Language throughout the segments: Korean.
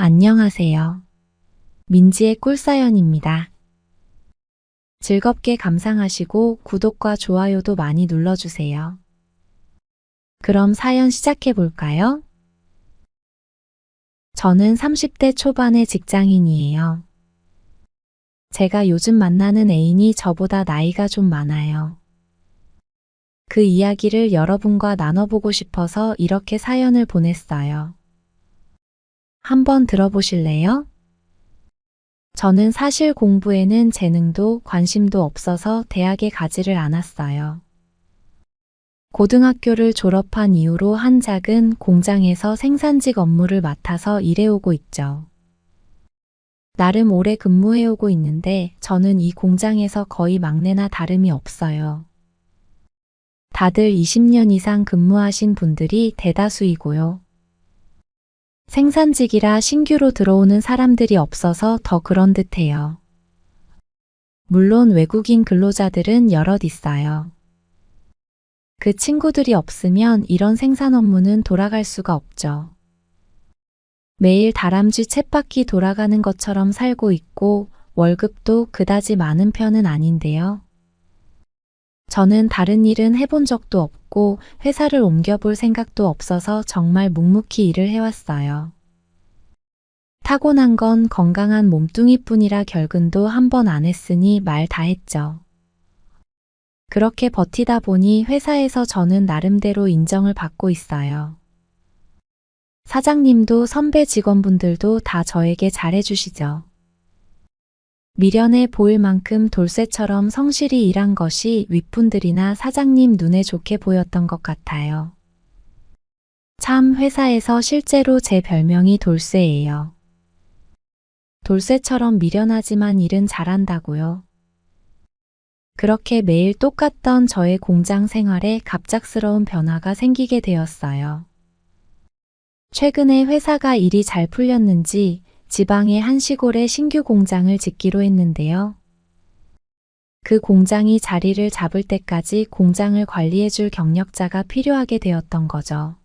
안녕하세요. 민지의 꿀사연입니다. 즐겁게 감상하시고 구독과 좋아요도 많이 눌러주세요. 그럼 사연 시작해 볼까요? 저는 30대 초반의 직장인이에요. 제가 요즘 만나는 애인이 저보다 나이가 좀 많아요. 그 이야기를 여러분과 나눠보고 싶어서 이렇게 사연을 보냈어요. 한번 들어보실래요? 저는 사실 공부에는 재능도 관심도 없어서 대학에 가지를 않았어요. 고등학교를 졸업한 이후로 한 작은 공장에서 생산직 업무를 맡아서 일해오고 있죠. 나름 오래 근무해오고 있는데 저는 이 공장에서 거의 막내나 다름이 없어요. 다들 20년 이상 근무하신 분들이 대다수이고요. 생산직이라 신규로 들어오는 사람들이 없어서 더 그런 듯해요. 물론 외국인 근로자들은 여럿 있어요. 그 친구들이 없으면 이런 생산 업무는 돌아갈 수가 없죠. 매일 다람쥐 쳇바퀴 돌아가는 것처럼 살고 있고 월급도 그다지 많은 편은 아닌데요. 저는 다른 일은 해본 적도 없고 회사를 옮겨볼 생각도 없어서 정말 묵묵히 일을 해왔어요. 타고난 건 건강한 몸뚱이뿐이라 결근도 한 번 안 했으니 말 다 했죠. 그렇게 버티다 보니 회사에서 저는 나름대로 인정을 받고 있어요. 사장님도 선배 직원분들도 다 저에게 잘해주시죠. 미련해 보일 만큼 돌쇠처럼 성실히 일한 것이 윗분들이나 사장님 눈에 좋게 보였던 것 같아요. 참 회사에서 실제로 제 별명이 돌쇠예요. 돌쇠처럼 미련하지만 일은 잘한다고요. 그렇게 매일 똑같던 저의 공장 생활에 갑작스러운 변화가 생기게 되었어요. 최근에 회사가 일이 잘 풀렸는지 지방의 한 시골에 신규 공장을 짓기로 했는데요. 그 공장이 자리를 잡을 때까지 공장을 관리해줄 경력자가 필요하게 되었던 거죠.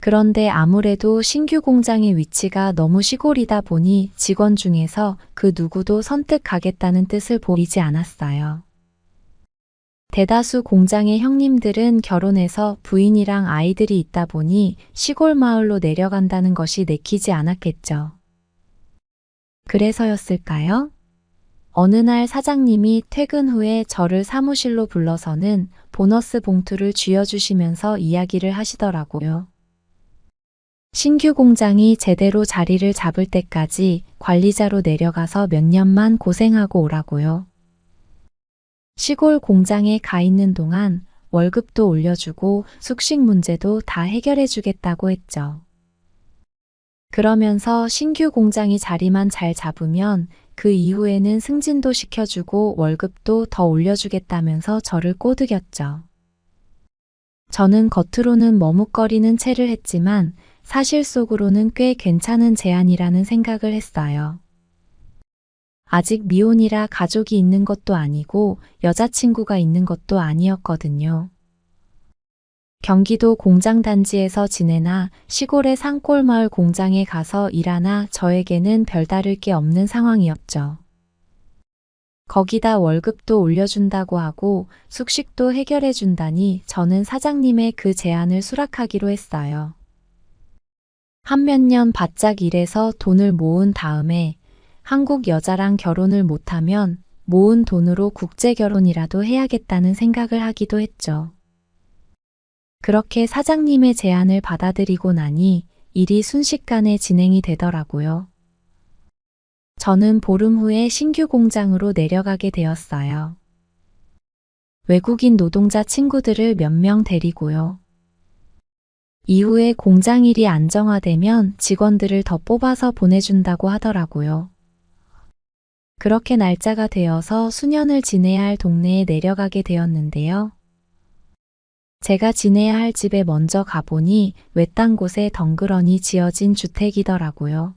그런데 아무래도 신규 공장의 위치가 너무 시골이다 보니 직원 중에서 그 누구도 선뜻 가겠다는 뜻을 보이지 않았어요. 대다수 공장의 형님들은 결혼해서 부인이랑 아이들이 있다 보니 시골 마을로 내려간다는 것이 내키지 않았겠죠. 그래서였을까요? 어느 날 사장님이 퇴근 후에 저를 사무실로 불러서는 보너스 봉투를 쥐어주시면서 이야기를 하시더라고요. 신규 공장이 제대로 자리를 잡을 때까지 관리자로 내려가서 몇 년만 고생하고 오라고요. 시골 공장에 가 있는 동안 월급도 올려주고 숙식 문제도 다 해결해 주겠다고 했죠. 그러면서 신규 공장이 자리만 잘 잡으면 그 이후에는 승진도 시켜주고 월급도 더 올려주겠다면서 저를 꼬드겼죠. 저는 겉으로는 머뭇거리는 채를 했지만 사실 속으로는 꽤 괜찮은 제안이라는 생각을 했어요. 아직 미혼이라 가족이 있는 것도 아니고 여자친구가 있는 것도 아니었거든요. 경기도 공장단지에서 지내나 시골의 산골마을 공장에 가서 일하나 저에게는 별다를 게 없는 상황이었죠. 거기다 월급도 올려준다고 하고 숙식도 해결해준다니 저는 사장님의 그 제안을 수락하기로 했어요. 한 몇 년 바짝 일해서 돈을 모은 다음에 한국 여자랑 결혼을 못하면 모은 돈으로 국제 결혼이라도 해야겠다는 생각을 하기도 했죠. 그렇게 사장님의 제안을 받아들이고 나니 일이 순식간에 진행이 되더라고요. 저는 보름 후에 신규 공장으로 내려가게 되었어요. 외국인 노동자 친구들을 몇 명 데리고요. 이후에 공장 일이 안정화되면 직원들을 더 뽑아서 보내준다고 하더라고요. 그렇게 날짜가 되어서 수년을 지내야 할 동네에 내려가게 되었는데요. 제가 지내야 할 집에 먼저 가보니 외딴 곳에 덩그러니 지어진 주택이더라고요.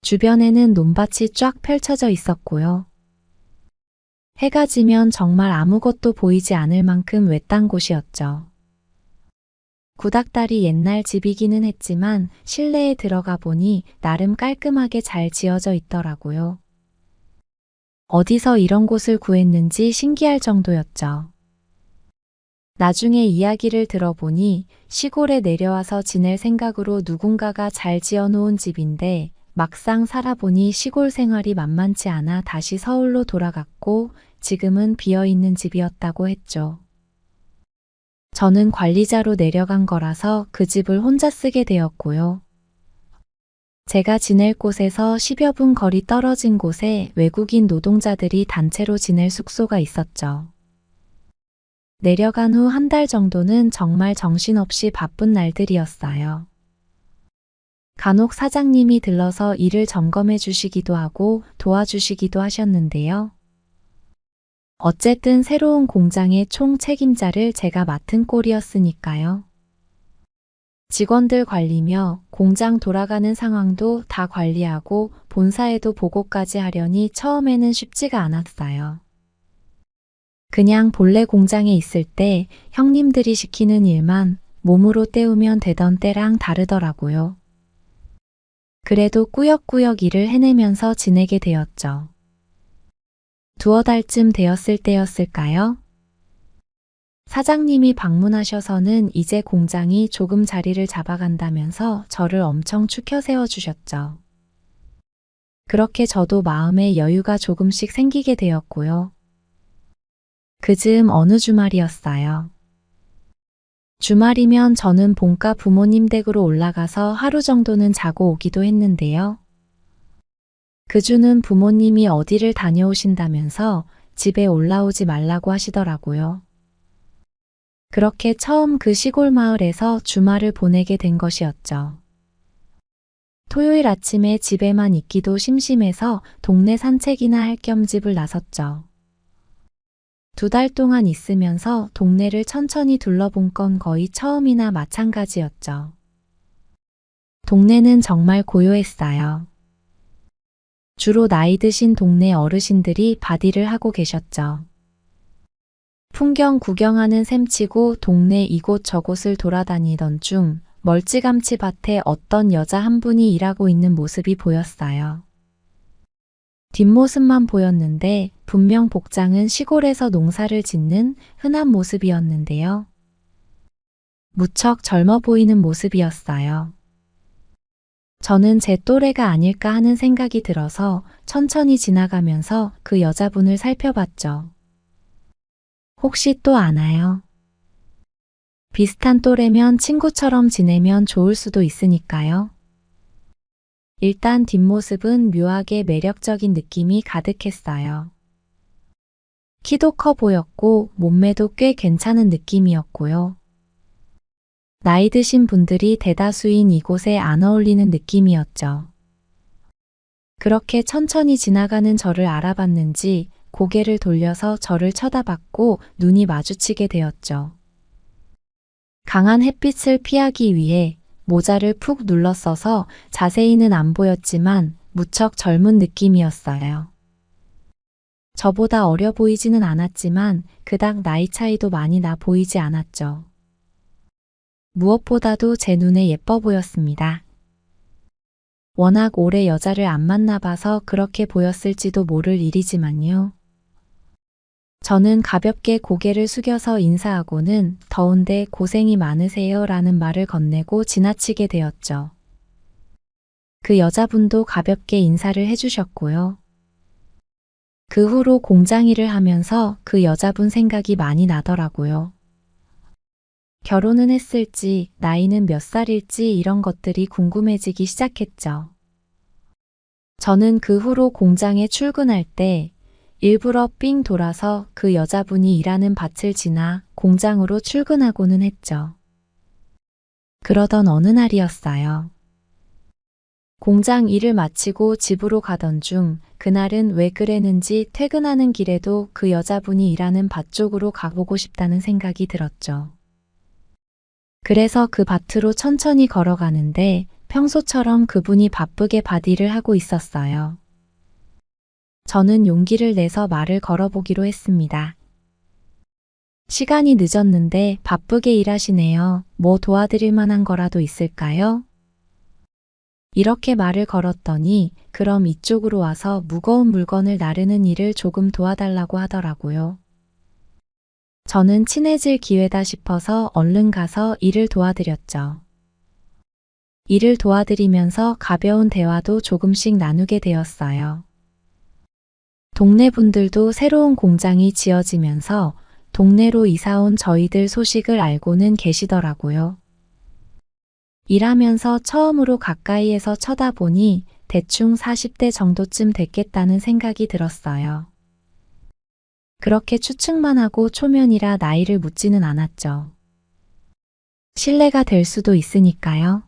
주변에는 논밭이 쫙 펼쳐져 있었고요. 해가 지면 정말 아무것도 보이지 않을 만큼 외딴 곳이었죠. 구닥다리 옛날 집이기는 했지만 실내에 들어가 보니 나름 깔끔하게 잘 지어져 있더라고요. 어디서 이런 곳을 구했는지 신기할 정도였죠. 나중에 이야기를 들어보니 시골에 내려와서 지낼 생각으로 누군가가 잘 지어놓은 집인데 막상 살아보니 시골 생활이 만만치 않아 다시 서울로 돌아갔고 지금은 비어있는 집이었다고 했죠. 저는 관리자로 내려간 거라서 그 집을 혼자 쓰게 되었고요. 제가 지낼 곳에서 10여 분 거리 떨어진 곳에 외국인 노동자들이 단체로 지낼 숙소가 있었죠. 내려간 후 한 달 정도는 정말 정신없이 바쁜 날들이었어요. 간혹 사장님이 들러서 일을 점검해 주시기도 하고 도와주시기도 하셨는데요. 어쨌든 새로운 공장의 총 책임자를 제가 맡은 꼴이었으니까요. 직원들 관리며 공장 돌아가는 상황도 다 관리하고 본사에도 보고까지 하려니 처음에는 쉽지가 않았어요. 그냥 본래 공장에 있을 때 형님들이 시키는 일만 몸으로 때우면 되던 때랑 다르더라고요. 그래도 꾸역꾸역 일을 해내면서 지내게 되었죠. 두어 달쯤 되었을 때였을까요? 사장님이 방문하셔서는 이제 공장이 조금 자리를 잡아간다면서 저를 엄청 추켜 세워주셨죠. 그렇게 저도 마음에 여유가 조금씩 생기게 되었고요. 그즈음 어느 주말이었어요. 주말이면 저는 본가 부모님 댁으로 올라가서 하루 정도는 자고 오기도 했는데요. 그 주는 부모님이 어디를 다녀오신다면서 집에 올라오지 말라고 하시더라고요. 그렇게 처음 그 시골 마을에서 주말을 보내게 된 것이었죠. 토요일 아침에 집에만 있기도 심심해서 동네 산책이나 할 겸 집을 나섰죠. 2달 동안 있으면서 동네를 천천히 둘러본 건 거의 처음이나 마찬가지였죠. 동네는 정말 고요했어요. 주로 나이 드신 동네 어르신들이 바디를 하고 계셨죠. 풍경 구경하는 셈치고 동네 이곳저곳을 돌아다니던 중 멀찌감치 밭에 어떤 여자 한 분이 일하고 있는 모습이 보였어요. 뒷모습만 보였는데 분명 복장은 시골에서 농사를 짓는 흔한 모습이었는데요. 무척 젊어 보이는 모습이었어요. 저는 제 또래가 아닐까 하는 생각이 들어서 천천히 지나가면서 그 여자분을 살펴봤죠. 혹시 또 아나요? 비슷한 또래면 친구처럼 지내면 좋을 수도 있으니까요. 일단 뒷모습은 묘하게 매력적인 느낌이 가득했어요. 키도 커 보였고 몸매도 꽤 괜찮은 느낌이었고요. 나이 드신 분들이 대다수인 이곳에 안 어울리는 느낌이었죠. 그렇게 천천히 지나가는 저를 알아봤는지 고개를 돌려서 저를 쳐다봤고 눈이 마주치게 되었죠. 강한 햇빛을 피하기 위해 모자를 푹 눌러 써서 자세히는 안 보였지만 무척 젊은 느낌이었어요. 저보다 어려 보이지는 않았지만 그닥 나이 차이도 많이 나 보이지 않았죠. 무엇보다도 제 눈에 예뻐 보였습니다. 워낙 오래 여자를 안 만나봐서 그렇게 보였을지도 모를 일이지만요. 저는 가볍게 고개를 숙여서 인사하고는 더운데 고생이 많으세요 라는 말을 건네고 지나치게 되었죠. 그 여자분도 가볍게 인사를 해주셨고요. 그 후로 공장 일을 하면서 그 여자분 생각이 많이 나더라고요. 결혼은 했을지, 나이는 몇 살일지 이런 것들이 궁금해지기 시작했죠. 저는 그 후로 공장에 출근할 때 일부러 삥 돌아서 그 여자분이 일하는 밭을 지나 공장으로 출근하고는 했죠. 그러던 어느 날이었어요. 공장 일을 마치고 집으로 가던 중 그날은 왜 그랬는지 퇴근하는 길에도 그 여자분이 일하는 밭 쪽으로 가보고 싶다는 생각이 들었죠. 그래서 그 밭으로 천천히 걸어가는데 평소처럼 그분이 바쁘게 밭일을 하고 있었어요. 저는 용기를 내서 말을 걸어보기로 했습니다. 시간이 늦었는데 바쁘게 일하시네요. 뭐 도와드릴 만한 거라도 있을까요? 이렇게 말을 걸었더니 그럼 이쪽으로 와서 무거운 물건을 나르는 일을 조금 도와달라고 하더라고요. 저는 친해질 기회다 싶어서 얼른 가서 일을 도와드렸죠. 일을 도와드리면서 가벼운 대화도 조금씩 나누게 되었어요. 동네 분들도 새로운 공장이 지어지면서 동네로 이사온 저희들 소식을 알고는 계시더라고요. 일하면서 처음으로 가까이에서 쳐다보니 대충 40대 정도쯤 됐겠다는 생각이 들었어요. 그렇게 추측만 하고 초면이라 나이를 묻지는 않았죠. 실례가 될 수도 있으니까요.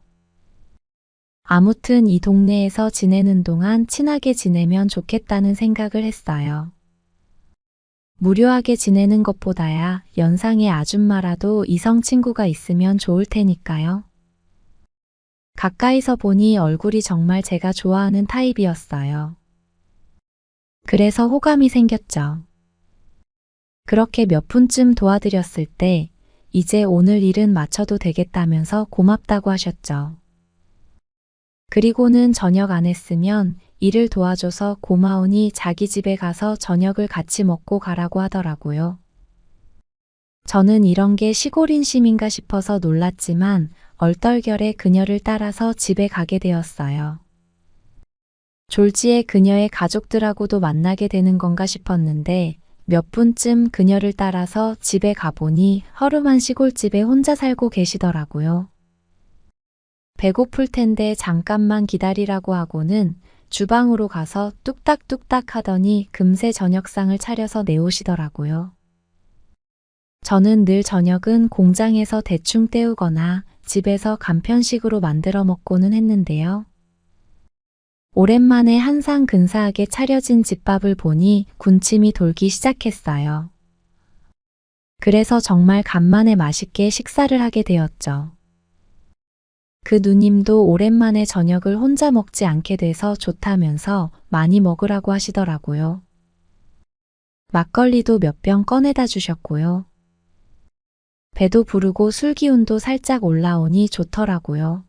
아무튼 이 동네에서 지내는 동안 친하게 지내면 좋겠다는 생각을 했어요. 무료하게 지내는 것보다야 연상의 아줌마라도 이성 친구가 있으면 좋을 테니까요. 가까이서 보니 얼굴이 정말 제가 좋아하는 타입이었어요. 그래서 호감이 생겼죠. 그렇게 몇 분쯤 도와드렸을 때 이제 오늘 일은 마쳐도 되겠다면서 고맙다고 하셨죠. 그리고는 저녁 안 했으면 일을 도와줘서 고마우니 자기 집에 가서 저녁을 같이 먹고 가라고 하더라고요. 저는 이런 게 시골 인심인가 싶어서 놀랐지만 얼떨결에 그녀를 따라서 집에 가게 되었어요. 졸지에 그녀의 가족들하고도 만나게 되는 건가 싶었는데 몇 분쯤 그녀를 따라서 집에 가보니 허름한 시골집에 혼자 살고 계시더라고요. 배고플 텐데 잠깐만 기다리라고 하고는 주방으로 가서 뚝딱뚝딱 하더니 금세 저녁상을 차려서 내오시더라고요. 저는 늘 저녁은 공장에서 대충 때우거나 집에서 간편식으로 만들어 먹고는 했는데요. 오랜만에 한상 근사하게 차려진 집밥을 보니 군침이 돌기 시작했어요. 그래서 정말 간만에 맛있게 식사를 하게 되었죠. 그 누님도 오랜만에 저녁을 혼자 먹지 않게 돼서 좋다면서 많이 먹으라고 하시더라고요. 막걸리도 몇 병 꺼내다 주셨고요. 배도 부르고 술 기운도 살짝 올라오니 좋더라고요.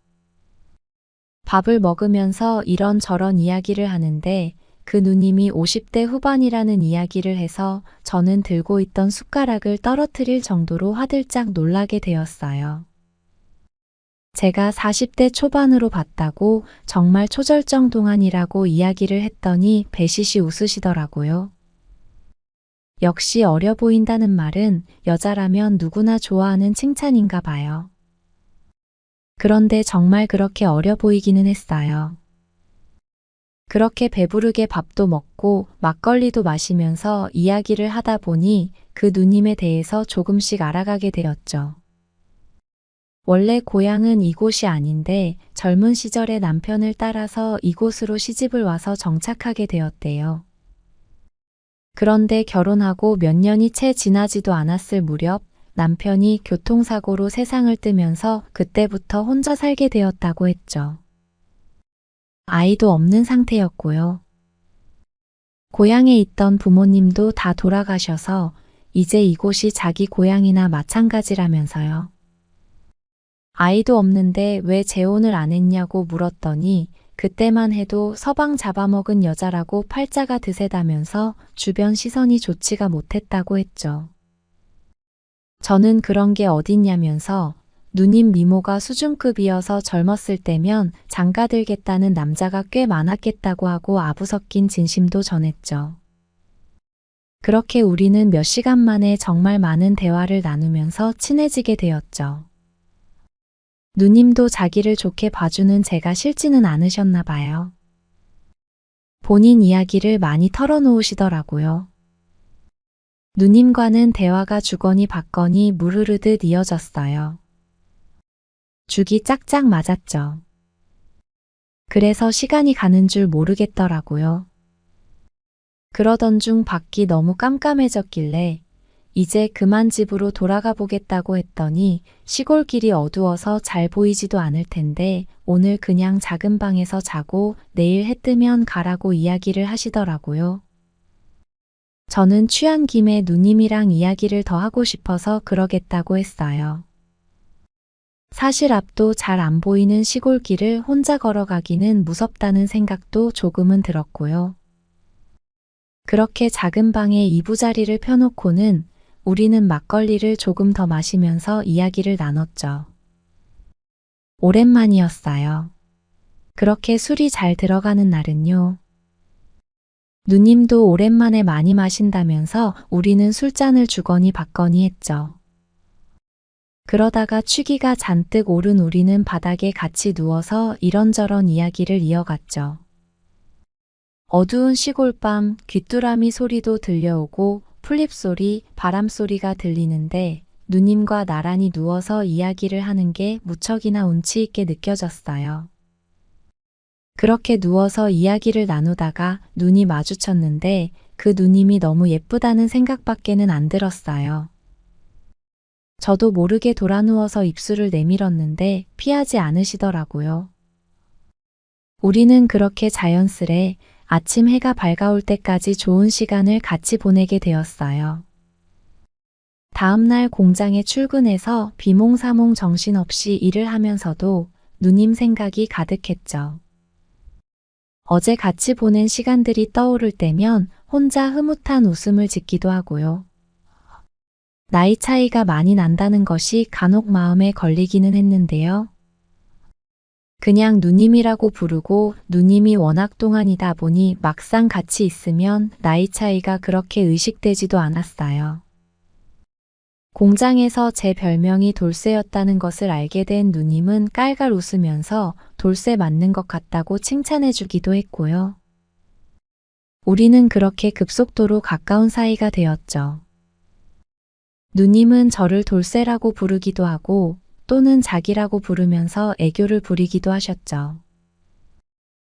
밥을 먹으면서 이런저런 이야기를 하는데 그 누님이 50대 후반이라는 이야기를 해서 저는 들고 있던 숟가락을 떨어뜨릴 정도로 화들짝 놀라게 되었어요. 제가 40대 초반으로 봤다고 정말 초절정 동안이라고 이야기를 했더니 배시시 웃으시더라고요. 역시 어려 보인다는 말은 여자라면 누구나 좋아하는 칭찬인가 봐요. 그런데 정말 그렇게 어려 보이기는 했어요. 그렇게 배부르게 밥도 먹고 막걸리도 마시면서 이야기를 하다 보니 그 누님에 대해서 조금씩 알아가게 되었죠. 원래 고향은 이곳이 아닌데 젊은 시절에 남편을 따라서 이곳으로 시집을 와서 정착하게 되었대요. 그런데 결혼하고 몇 년이 채 지나지도 않았을 무렵 남편이 교통사고로 세상을 뜨면서 그때부터 혼자 살게 되었다고 했죠. 아이도 없는 상태였고요. 고향에 있던 부모님도 다 돌아가셔서 이제 이곳이 자기 고향이나 마찬가지라면서요. 아이도 없는데 왜 재혼을 안 했냐고 물었더니 그때만 해도 서방 잡아먹은 여자라고 팔자가 드세다면서 주변 시선이 좋지가 못했다고 했죠. 저는 그런 게 어딨냐면서 누님 미모가 수준급이어서 젊었을 때면 장가들겠다는 남자가 꽤 많았겠다고 하고 아부 섞인 진심도 전했죠. 그렇게 우리는 몇 시간 만에 정말 많은 대화를 나누면서 친해지게 되었죠. 누님도 자기를 좋게 봐주는 제가 싫지는 않으셨나 봐요. 본인 이야기를 많이 털어놓으시더라고요. 누님과는 대화가 주거니 받거니 물 흐르듯 이어졌어요. 죽이 짝짝 맞았죠. 그래서 시간이 가는 줄 모르겠더라고요. 그러던 중 밖이 너무 깜깜해졌길래 이제 그만 집으로 돌아가 보겠다고 했더니 시골길이 어두워서 잘 보이지도 않을 텐데 오늘 그냥 작은 방에서 자고 내일 해 뜨면 가라고 이야기를 하시더라고요. 저는 취한 김에 누님이랑 이야기를 더 하고 싶어서 그러겠다고 했어요. 사실 앞도 잘 안 보이는 시골길을 혼자 걸어가기는 무섭다는 생각도 조금은 들었고요. 그렇게 작은 방에 이부자리를 펴놓고는 우리는 막걸리를 조금 더 마시면서 이야기를 나눴죠. 오랜만이었어요. 그렇게 술이 잘 들어가는 날은요. 누님도 오랜만에 많이 마신다면서 우리는 술잔을 주거니 받거니 했죠. 그러다가 취기가 잔뜩 오른 우리는 바닥에 같이 누워서 이런저런 이야기를 이어갔죠. 어두운 시골밤 귀뚜라미 소리도 들려오고 풀잎소리, 바람소리가 들리는데 누님과 나란히 누워서 이야기를 하는 게 무척이나 운치 있게 느껴졌어요. 그렇게 누워서 이야기를 나누다가 눈이 마주쳤는데 그 누님이 너무 예쁘다는 생각밖에는 안 들었어요. 저도 모르게 돌아 누워서 입술을 내밀었는데 피하지 않으시더라고요. 우리는 그렇게 자연스레 아침 해가 밝아올 때까지 좋은 시간을 같이 보내게 되었어요. 다음날 공장에 출근해서 비몽사몽 정신없이 일을 하면서도 누님 생각이 가득했죠. 어제 같이 보낸 시간들이 떠오를 때면 혼자 흐뭇한 웃음을 짓기도 하고요. 나이 차이가 많이 난다는 것이 간혹 마음에 걸리기는 했는데요. 그냥 누님이라고 부르고 누님이 워낙 동안이다 보니 막상 같이 있으면 나이 차이가 그렇게 의식되지도 않았어요. 공장에서 제 별명이 돌쇠였다는 것을 알게 된 누님은 깔깔 웃으면서 돌쇠 맞는 것 같다고 칭찬해 주기도 했고요. 우리는 그렇게 급속도로 가까운 사이가 되었죠. 누님은 저를 돌쇠라고 부르기도 하고 또는 자기라고 부르면서 애교를 부리기도 하셨죠.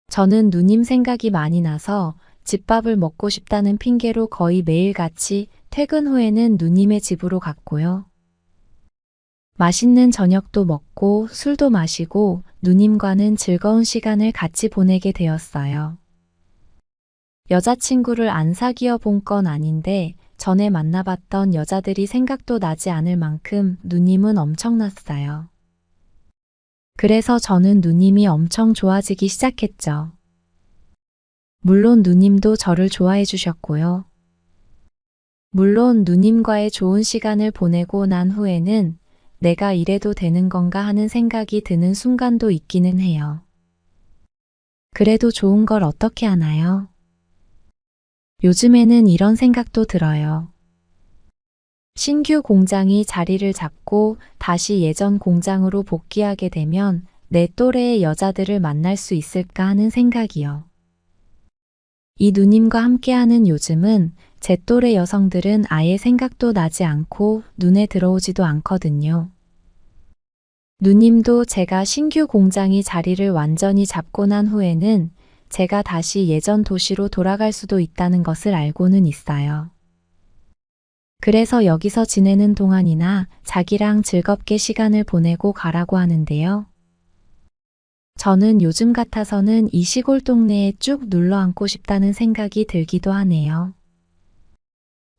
저는 누님 생각이 많이 나서 집밥을 먹고 싶다는 핑계로 거의 매일같이 퇴근 후에는 누님의 집으로 갔고요. 맛있는 저녁도 먹고 술도 마시고 누님과는 즐거운 시간을 같이 보내게 되었어요. 여자친구를 안 사귀어 본 건 아닌데 전에 만나봤던 여자들이 생각도 나지 않을 만큼 누님은 엄청났어요. 그래서 저는 누님이 엄청 좋아지기 시작했죠. 물론 누님도 저를 좋아해 주셨고요. 물론 누님과의 좋은 시간을 보내고 난 후에는 내가 이래도 되는 건가 하는 생각이 드는 순간도 있기는 해요. 그래도 좋은 걸 어떻게 하나요? 요즘에는 이런 생각도 들어요. 신규 공장이 자리를 잡고 다시 예전 공장으로 복귀하게 되면 내 또래의 여자들을 만날 수 있을까 하는 생각이요. 이 누님과 함께하는 요즘은 제 또래 여성들은 아예 생각도 나지 않고 눈에 들어오지도 않거든요. 누님도 제가 신규 공장이 자리를 완전히 잡고 난 후에는 제가 다시 예전 도시로 돌아갈 수도 있다는 것을 알고는 있어요. 그래서 여기서 지내는 동안이나 자기랑 즐겁게 시간을 보내고 가라고 하는데요. 저는 요즘 같아서는 이 시골 동네에 쭉 눌러 앉고 싶다는 생각이 들기도 하네요.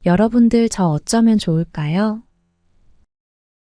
여러분들 저 어쩌면 좋을까요?